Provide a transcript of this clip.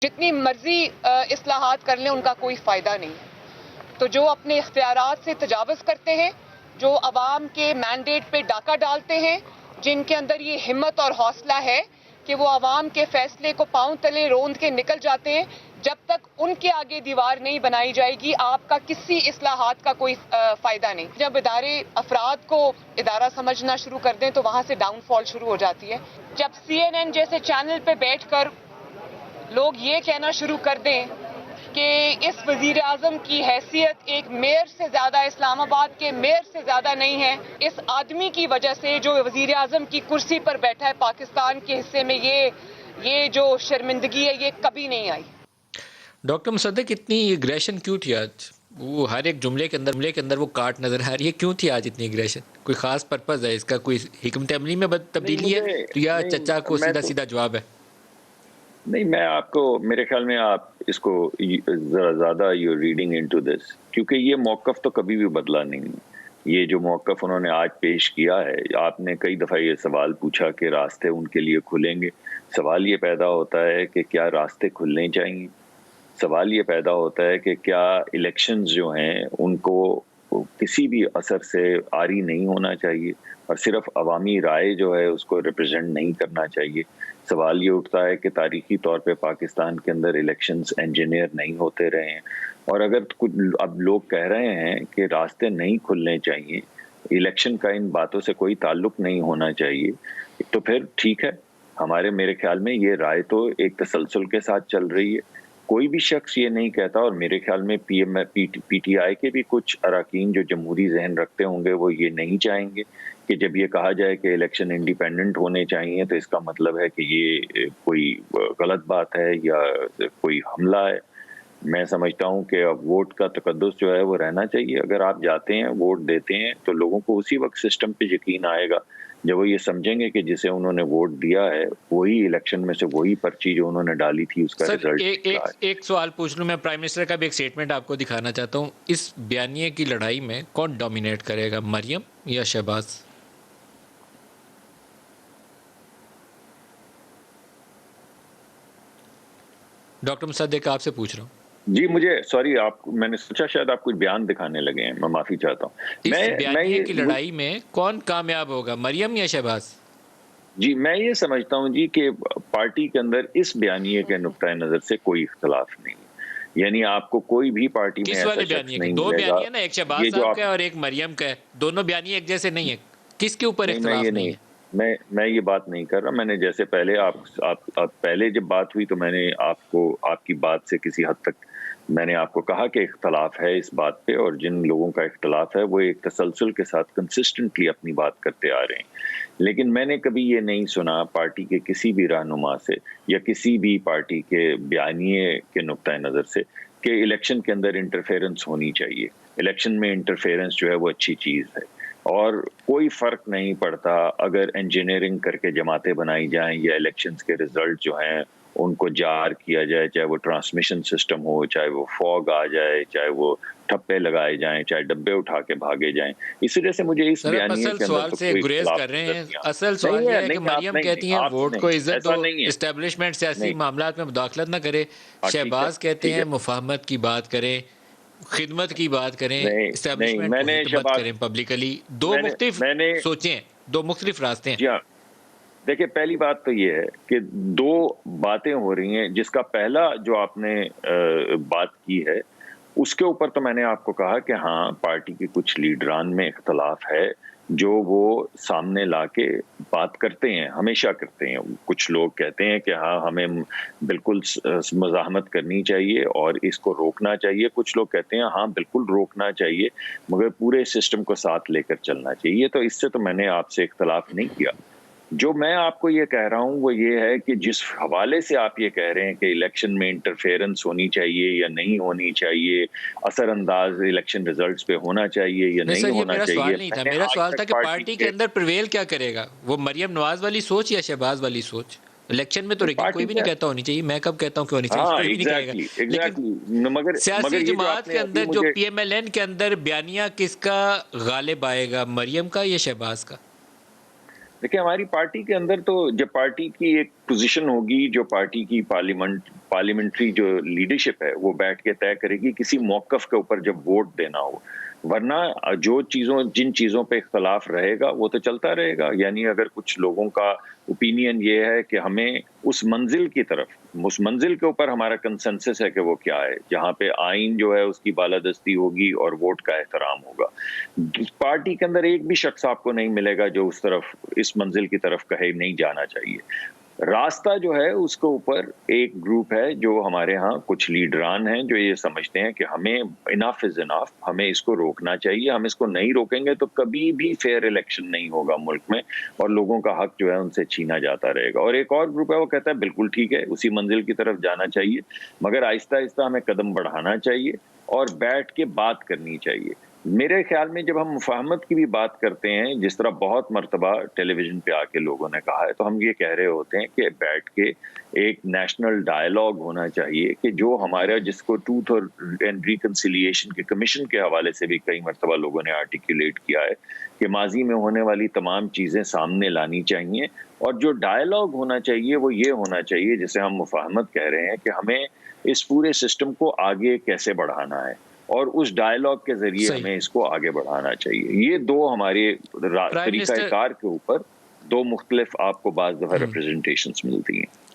جتنی مرضی اصلاحات کر لیں ان کا کوئی فائدہ نہیں. تو جو اپنے اختیارات سے تجاوز کرتے ہیں، جو عوام کے مینڈیٹ پہ ڈاکہ ڈالتے ہیں، جن کے اندر یہ ہمت اور حوصلہ ہے کہ وہ عوام کے فیصلے کو پاؤں تلے روند کے نکل جاتے ہیں، جب تک ان کے آگے دیوار نہیں بنائی جائے گی آپ کا کسی اصلاحات کا کوئی فائدہ نہیں. جب ادارے افراد کو ادارہ سمجھنا شروع کر دیں تو وہاں سے ڈاؤن فال شروع ہو جاتی ہے. جب CNN جیسے چینل پہ بیٹھ کر لوگ یہ کہنا شروع کر دیں کہ اس وزیر اعظم کی حیثیت ایک میئر سے زیادہ، اسلام آباد کے میئر سے زیادہ نہیں ہے، اس آدمی کی وجہ سے جو وزیر اعظم کی کرسی پر بیٹھا ہے پاکستان کے حصے میں یہ جو شرمندگی ہے یہ کبھی نہیں آئی. ڈاکٹر مصدق اتنی اگریشن کیوں تھی آج؟ وہ ہر ایک جملے کے اندر وہ کاٹ نظر آ رہی ہے. کیوں تھی آج اتنی اگریشن؟ کوئی خاص پرپز ہے اس کا؟ کوئی حکمت عملی میں تبدیلی ہے یا چچا کو سیدھا سیدھا جواب ہے؟ نہیں، میں آپ کو، میرے خیال میں آپ اس کو ذرا زیادہ یو ریڈنگ انٹو دس، کیونکہ یہ موقف تو کبھی بھی بدلا نہیں. یہ جو موقف انہوں نے آج پیش کیا ہے، آپ نے کئی دفعہ یہ سوال پوچھا کہ راستے ان کے لیے کھلیں گے. سوال یہ پیدا ہوتا ہے کہ کیا راستے کھلنے چاہیے. سوال یہ پیدا ہوتا ہے کہ کیا الیکشنز جو ہیں ان کو کسی بھی اثر سے عاری نہیں ہونا چاہیے اور صرف عوامی رائے جو ہے اس کو ریپرزینٹ نہیں کرنا چاہیے. سوال یہ اٹھتا ہے کہ تاریخی طور پہ پاکستان کے اندر الیکشنز انجینئر نہیں ہوتے رہے ہیں، اور اگر کچھ اب لوگ کہہ رہے ہیں کہ راستے نہیں کھلنے چاہیے، الیکشن کا ان باتوں سے کوئی تعلق نہیں ہونا چاہیے، تو پھر ٹھیک ہے. میرے خیال میں یہ رائے تو ایک تسلسل کے ساتھ چل رہی ہے. کوئی بھی شخص یہ نہیں کہتا، اور میرے خیال میں پی ٹی آئی کے بھی کچھ اراکین جو جمہوری ذہن رکھتے ہوں گے وہ یہ نہیں چاہیں گے کہ جب یہ کہا جائے کہ الیکشن انڈیپینڈنٹ ہونے چاہیے تو اس کا مطلب ہے کہ یہ کوئی غلط بات ہے یا کوئی حملہ ہے. میں سمجھتا ہوں کہ اب ووٹ کا تقدس جو ہے وہ رہنا چاہیے. اگر آپ جاتے ہیں ووٹ دیتے ہیں تو لوگوں کو اسی وقت سسٹم پہ یقین آئے گا جب وہ یہ سمجھیں گے کہ جسے انہوں نے ووٹ دیا ہے وہی الیکشن میں سے وہی پرچی جو انہوں نے ڈالی تھی اس کا رزلٹ. ایک سوال پوچھ لوں میں، پرائم منسٹر کا بھی ایک سٹیٹمنٹ آپ کو دکھانا چاہتا ہوں. اس بیانیے کی لڑائی میں کون ڈومینیٹ کرے گا، مریم یا شہباز؟ ڈاکٹر مصدق آپ سے پوچھ رہا ہوں. جی مجھے سوری، میں نے سوچا شاید آپ کچھ بیان دکھانے لگے ہیں، میں معافی چاہتا ہوں. اس بیانیے کی لڑائی میں کون کامیاب ہوگا، مریم یا شہباز؟ جی میں یہ سمجھتا ہوں جی کہ پارٹی کے اندر اس بیانیے کے نقطۂ نظر سے کوئی اختلاف نہیں. یعنی آپ کو کوئی بھی پارٹی میں ایسا شخص نہیں دو ملے گا. بیانیے نا، ایک شہباز صاحب کا ہے اور ایک مریم کا ہے، دونوں بیانیے ایک جیسے نہیں ہیں. کس کے اوپر اختلاف نہیں ہے؟ میں یہ بات نہیں کر رہا. میں نے جیسے پہلے آپ پہلے جب بات ہوئی تو میں نے آپ کی بات سے کسی حد تک میں نے آپ کو کہا کہ اختلاف ہے اس بات پہ، اور جن لوگوں کا اختلاف ہے وہ ایک تسلسل کے ساتھ کنسسٹنٹلی اپنی بات کرتے آ رہے ہیں. لیکن میں نے کبھی یہ نہیں سنا پارٹی کے کسی بھی رہنما سے یا کسی بھی پارٹی کے بیانیے کے نقطۂ نظر سے کہ الیکشن کے اندر انٹرفیرنس ہونی چاہیے. الیکشن میں انٹرفیرنس جو ہے وہ اچھی چیز ہے، اور کوئی فرق نہیں پڑتا اگر انجینئرنگ کر کے جماعتیں بنائی جائیں یا الیکشنز کے ریزلٹ جو ہیں ان کو جار کیا جائے، چاہے وہ ٹرانسمیشن سسٹم ہو، چاہے وہ فوگ آ جائے، چاہے وہ ٹھپے لگائے جائیں، چاہے ڈبے اٹھا کے بھاگے جائیں. اس وجہ سے مجھے اس بیانیے کے اندر تو کوئی گریز کر رہے ہیں. اصل سوال یہ ہے کہ مریم کہتی ہیں ووٹ کو عزت دو، اسٹیبلشمنٹ سیاسی معاملات میں مداخلت نہ کرے. شہباز کہتے ہیں مفاہمت کی بات کریں، خدمت کی بات کریں، اسٹیبلشمنٹ کو خدمت کریں پبلکلی. دو مختلف سوچیں، دو مختلف راستے ہیں. جی ہاں، دیکھیں پہلی بات تو یہ ہے کہ دو باتیں ہو رہی ہیں. جس کا پہلا جو آپ نے بات کی ہے اس کے اوپر تو میں نے آپ کو کہا کہ ہاں پارٹی کے کچھ لیڈران میں اختلاف ہے جو وہ سامنے لا کے بات کرتے ہیں، ہمیشہ کرتے ہیں. کچھ لوگ کہتے ہیں کہ ہاں ہمیں بالکل مزاحمت کرنی چاہیے اور اس کو روکنا چاہیے. کچھ لوگ کہتے ہیں ہاں بالکل روکنا چاہیے مگر پورے سسٹم کو ساتھ لے کر چلنا چاہیے. تو اس سے تو میں نے آپ سے اختلاف نہیں کیا. جو میں آپ کو یہ کہہ رہا ہوں وہ یہ ہے کہ جس حوالے سے آپ یہ کہہ رہے ہیں کہ الیکشن میں انٹرفیرنس ہونی چاہیے یا نہیں ہونی چاہیے، اثر انداز الیکشن ریزلٹس پہ ہونا چاہیے یا نہیں ہونا چاہیے. سوال نہیں تھا، میرا سوال تھا کہ پارٹی کے اندر پریویل کیا کرے گا، وہ مریم نواز والی سوچ یا شہباز والی سوچ؟ الیکشن میں تو کوئی بھی نہیں کہتا ہونی چاہیے، میں کب کہتا ہوں کہ ہونی چاہیے، کوئی بھی نہیں کہے گا. لیکن سیاسی جماعت کے اندر جو پی ایم ایل این کے اندر بیانیہ کس کا غالب آئے گا، مریم کا یا شہباز کا؟ دیکھیں ہماری پارٹی کے اندر تو جب پارٹی کی ایک پوزیشن ہوگی، جو پارٹی کی پارلیمنٹری جو لیڈرشپ ہے وہ بیٹھ کے طے کرے گی کسی موقف کے اوپر جب ووٹ دینا ہو، ورنہ جن چیزوں پہ اختلاف رہے گا وہ تو چلتا رہے گا. یعنی اگر کچھ لوگوں کا اوپینین یہ ہے کہ ہمیں اس منزل کے اوپر ہمارا کنسنسس ہے کہ وہ کیا ہے، جہاں پہ آئین جو ہے اس کی بالادستی ہوگی اور ووٹ کا احترام ہوگا. پارٹی کے اندر ایک بھی شخص آپ کو نہیں ملے گا جو اس منزل کی طرف کہے نہیں جانا چاہیے. راستہ جو ہے اس کے اوپر ایک گروپ ہے جو ہمارے ہاں کچھ لیڈران ہیں جو یہ سمجھتے ہیں کہ ہمیں انف از انف، ہمیں اس کو روکنا چاہیے، ہم اس کو نہیں روکیں گے تو کبھی بھی فیئر الیکشن نہیں ہوگا ملک میں اور لوگوں کا حق جو ہے ان سے چھینا جاتا رہے گا. اور ایک اور گروپ ہے وہ کہتا ہے بالکل ٹھیک ہے، اسی منزل کی طرف جانا چاہیے، مگر آہستہ آہستہ ہمیں قدم بڑھانا چاہیے اور بیٹھ کے بات کرنی چاہیے. میرے خیال میں جب ہم مفاہمت کی بھی بات کرتے ہیں، جس طرح بہت مرتبہ ٹیلی ویژن پہ آ کے لوگوں نے کہا ہے، تو ہم یہ کہہ رہے ہوتے ہیں کہ بیٹھ کے ایک نیشنل ڈائیلاگ ہونا چاہیے کہ جو ہمارا جس کو ٹروتھ اینڈ ریکنسیلیشن کے کمیشن کے حوالے سے بھی کئی مرتبہ لوگوں نے آرٹیکولیٹ کیا ہے کہ ماضی میں ہونے والی تمام چیزیں سامنے لانی چاہیے. اور جو ڈائیلاگ ہونا چاہیے وہ یہ ہونا چاہیے جسے ہم مفاہمت کہہ رہے ہیں کہ ہمیں اس پورے سسٹم کو آگے کیسے بڑھانا ہے اور اس ڈائیلاگ کے ذریعے ہمیں اس کو آگے بڑھانا چاہیے. یہ دو ہمارے طریقہ کار کے اوپر دو مختلف آپ کو بعض دفعہ ریپرزنٹیشنز ملتی ہیں.